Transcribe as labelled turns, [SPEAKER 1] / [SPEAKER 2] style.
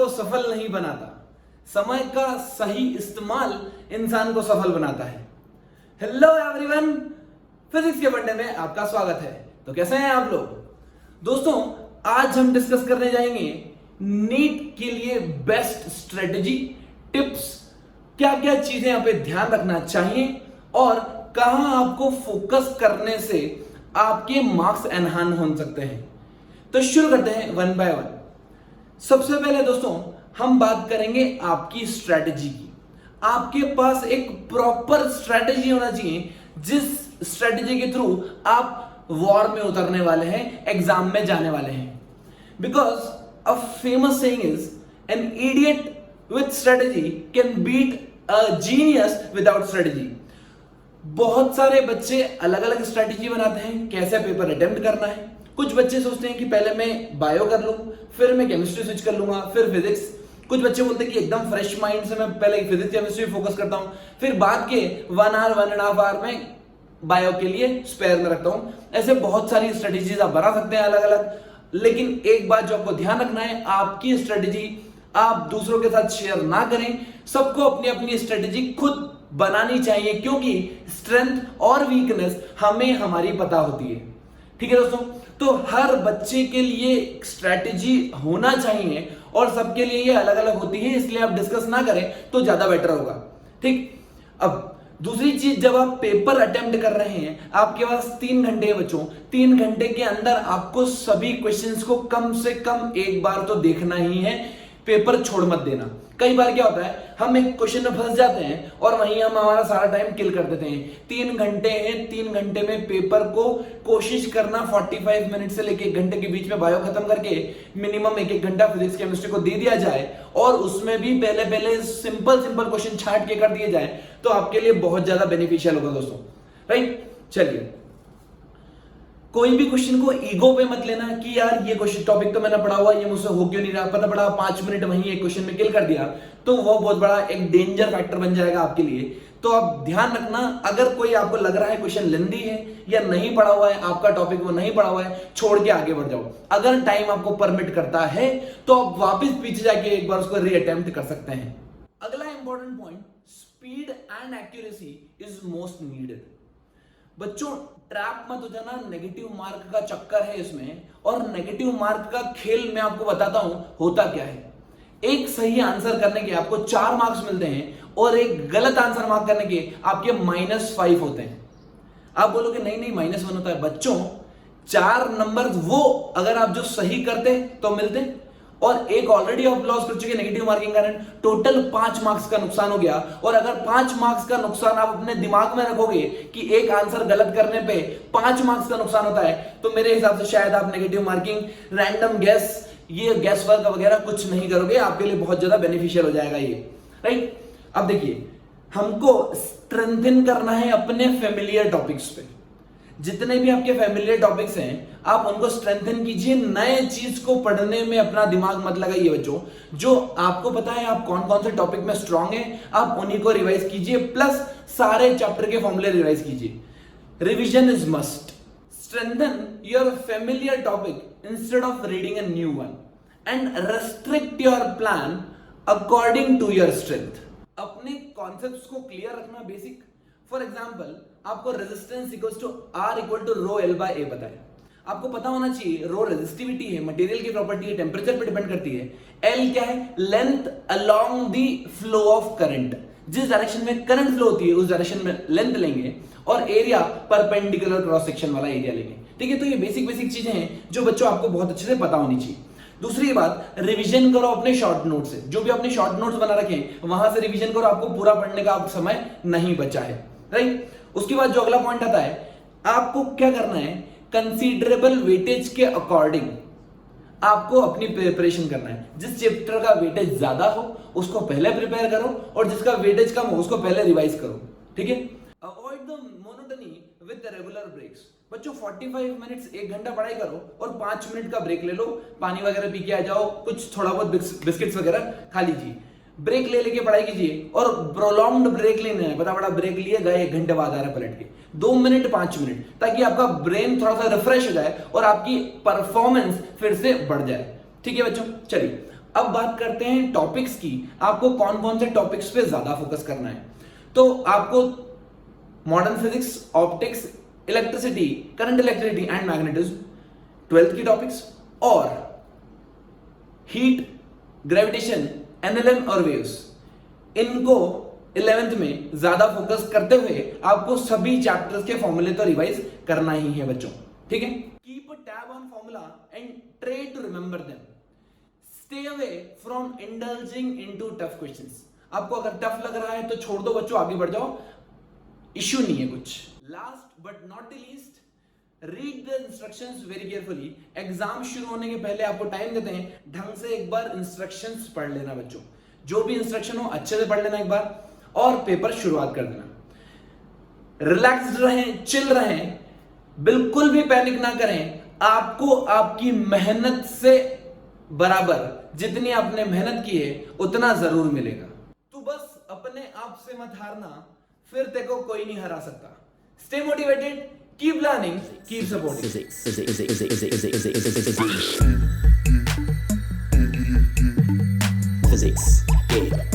[SPEAKER 1] को सफल नहीं बनाता, समय का सही इस्तेमाल इंसान को सफल बनाता है। हेलो एवरीवन, फिजिक्स के फंडे में आपका स्वागत है। तो कैसे हैं आप लोग? दोस्तों, आज हम डिस्कस करने जाएंगे नीट के लिए बेस्ट स्ट्रेटेजी, टिप्स, क्या क्या चीजें यहां पे ध्यान रखना चाहिए और कहां आपको फोकस करने से आपके मार्क्स एनहांस हो सकते हैं। तो शुरू करते हैं वन बाय वन। सबसे पहले दोस्तों हम बात करेंगे आपकी स्ट्रेटेजी की। आपके पास एक प्रॉपर स्ट्रेटेजी होना चाहिए, जिस स्ट्रेटेजी के थ्रू आप वॉर में उतरने वाले हैं, एग्जाम में जाने वाले हैं। Because a famous saying is an idiot with strategy can beat a genius without strategy. बहुत सारे बच्चे अलग अलग स्ट्रेटेजी बनाते हैं कैसे पेपर अटेम्प्ट करना है। कुछ बच्चे सोचते हैं कि पहले मैं बायो कर लूं, फिर मैं केमिस्ट्री स्विच कर लूंगा, फिर फिजिक्स। कुछ बच्चे बोलते हैं कि एकदम फ्रेश माइंड से मैं पहले फिजिक्स केमिस्ट्री फोकस करता हूं, फिर बाद के 1.5 आवर में बायो के लिए स्पेयर में रखता हूं। ऐसे बहुत सारी स्ट्रेटेजीज आप बना सकते हैं अलग अलग, लेकिन एक बात जो आपको ध्यान रखना है, आपकी स्ट्रेटेजी आप दूसरों के साथ शेयर ना करें। सबको अपनी अपनी स्ट्रेटेजी खुद बनानी चाहिए, क्योंकि स्ट्रेंथ और वीकनेस हमें हमारी पता होती है। ठीक है दोस्तों, तो हर बच्चे के लिए स्ट्रेटेजी होना चाहिए और सबके लिए ये अलग अलग होती है, इसलिए आप डिस्कस ना करें तो ज्यादा बेटर होगा। ठीक, अब दूसरी चीज, जब आप पेपर अटेम्प्ट कर रहे हैं, आपके पास 3 घंटे बच्चों, 3 घंटे के अंदर आपको सभी क्वेश्चंस को कम से कम एक बार तो देखना ही है। पेपर छोड़ मत देना। कई बार क्या होता है, हम एक क्वेश्चन में फंस जाते हैं और वहीं हम हमारा सारा टाइम किल कर देते हैं। 3 घंटे हैं, 3 घंटे में पेपर को कोशिश करना 45 मिनट से लेके 1 घंटे के बीच में बायो खत्म करके मिनिमम 1 घंटा फिजिक्स केमिस्ट्री को दे दिया जाए, और उसमें भी पहले सिंपल क्वेश्चन छांट के कर दिए जाए, तो आपके लिए बहुत ज्यादा बेनिफिशियल होगा दोस्तों। राइट, चलिए, कोई भी क्वेश्चन को ईगो पे मत लेना कि यार ये क्वेश्चन टॉपिक तो मैंने पढ़ा हुआ, ये मुझसे हो क्यों नहीं रहा, पता पड़ा 5 मिनट वहीं एक क्वेश्चन में किल कर दिया, तो वो बहुत बड़ा एक डेंजर फैक्टर बन जाएगा आपके लिए। तो आप ध्यान रखना, अगर कोई आपको लग रहा है क्वेश्चन लेंदी है या नहीं पढ़ा हुआ है, आपका टॉपिक वो नहीं पढ़ा हुआ है, छोड़ के आगे बढ़ जाओ। अगर टाइम आपको परमिट करता है तो आप वापस पीछे जाके एक बार उसको रीअटेम्प्ट कर सकते हैं। अगला important point, speed and accuracy is most needed. बच्चों, ट्रैप मत हो जाना, नेगेटिव मार्क का चक्कर है इसमें, और नेगेटिव मार्क का खेल मैं आपको बताता हूं होता क्या है। एक सही आंसर करने के आपको 4 मार्क्स मिलते हैं और एक गलत आंसर मार्क करने के आपके -5 होते हैं। आप बोलोगे नहीं -1 होता है। बच्चों, 4 नंबर वो अगर आप जो सही करते तो मिलते, और एक ऑलरेडी आप लॉस कर चुके नेगेटिव मार्किंग कारण, टोटल 5 मार्क्स का नुकसान हो गया। और अगर 5 मार्क्स का नुकसान आप अपने दिमाग में रखोगे कि एक आंसर गलत करने पे 5 मार्क्स का नुकसान होता है, तो मेरे हिसाब से शायद आप नेगेटिव मार्किंग, रैंडम गैस, ये गैस वर्क वगैरह कुछ नहीं करोगे। आपके लिए बहुत ज्यादा बेनिफिशियल हो जाएगा ये। राइट, अब देखिए, हमको स्ट्रेंथन करना है अपने फेमिलियर टॉपिक्स पे। जितने भी आपके फैमिलियर टॉपिक्स हैं, आप उनको स्ट्रेंथन कीजिए। नए चीज को पढ़ने में अपना दिमाग मत लगाइए बच्चों। जो आपको पता है आप कौन कौन से टॉपिक में स्ट्रांग हैं, आप उन्हीं को रिवाइज कीजिए, प्लस सारे चैप्टर के फॉर्मूले रिवाइज कीजिए। Revision is must. Strengthen your familiar topic instead of reading a new one, and restrict your plan according to your strength. अपने कॉन्सेप्ट्स को क्लियर रखना, बेसिक। फॉर एग्जाम्पल, आपको resistance equals to R equal to rho L by A पता है। आपको पता होना चाहिए रो रेजिस्टिविटी है, मटेरियल की प्रॉपर्टी है, टेम्परेचर पे डिपेंड करती है। L क्या है? Length along the flow of current. जिस डायरेक्शन में करंट फ्लो होती है उस डायरेक्शन में लेंथ लेंगे, और एरिया परपेंडिकुलर क्रॉस सेक्शन वाला एरिया लेंगे। ठीक है, तो ये बेसिक चीजें हैं जो बच्चों आपको बहुत अच्छे से पता होनी चाहिए। दूसरी बात, रिवीजन करो अपने शॉर्ट नोट से। जो भी अपने शॉर्ट नोट्स बना रखे हैं वहां से रिवीजन करो, आपको पूरा पढ़ने का समय नहीं बचा है। राइट, उसके बाद जो अगला पॉइंट आता है, आपको क्या करना है, कंसीडरेबल वेटेज के अकॉर्डिंग आपको अपनी प्रिपरेशन करना है। जिस चैप्टर का वेटेज ज्यादा हो उसको पहले प्रिपेयर करो, और जिसका वेटेज कम हो उसको पहले रिवाइज करो। ठीक है, avoid the monotony with regular breaks. बच्चों, 45 मिनट्स 1 घंटा पढ़ाई करो और 5 मिनट का ब्रेक ले लो, पानी वगैरह पी के आ जाओ, कुछ थोड़ा बहुत बिस्किट्स वगैरह खा लीजिए। ब्रेक ले लेके पढ़ाई कीजिए, और प्रोलॉन्ग्ड ब्रेक लेना है। बड़ा ब्रेक लिए गए, 1 घंटे बाद आ रहा है पलट के, 2 मिनट 5 मिनट, ताकि आपका ब्रेन थोड़ा सा रिफ्रेश हो जाए और आपकी परफॉर्मेंस फिर से बढ़ जाए। ठीक है बच्चों, चलिए अब बात करते हैं टॉपिक्स की, आपको कौन कौन से टॉपिक्स पे ज्यादा फोकस करना है। तो आपको modern physics, optics, electricity, current electricity and magnetism 12th की टॉपिक्स, और हीट, ग्रेविटेशन, एनएलएम और वेव्स, इनको 11th में ज्यादा फोकस करते हुए आपको सभी चैप्टर्स के फॉर्मूले तो रिवाइज करना ही है बच्चों, ठीक है। Keep a tab on formula and try to remember them. Stay away from indulging into tough questions. आपको अगर टफ लग रहा है तो छोड़ दो बच्चों, आगे बढ़ जाओ, इश्यू नहीं है कुछ। Last but not the least, read the instructions very carefully. Exam शुरू होने के पहले आपको टाइम देते हैं, ढंग से एक बार इंस्ट्रक्शंस पढ़ लेना बच्चों, जो भी इंस्ट्रक्शन हो अच्छे से पढ़ लेना एक बार, और पेपर शुरुआत कर देना। रिलैक्स्ड रहें, चिल रहें, बिल्कुल भी पैनिक ना करें। आपको आपकी मेहनत से बराबर जितनी आपने मेहनत की है उतना जरूर मिलेगा। तू बस अपने आप से मत हारना, फिर तेरे को कोई नहीं हरा सकता। Stay motivated, keep learning, keep supporting.
[SPEAKER 2] Physics JEE.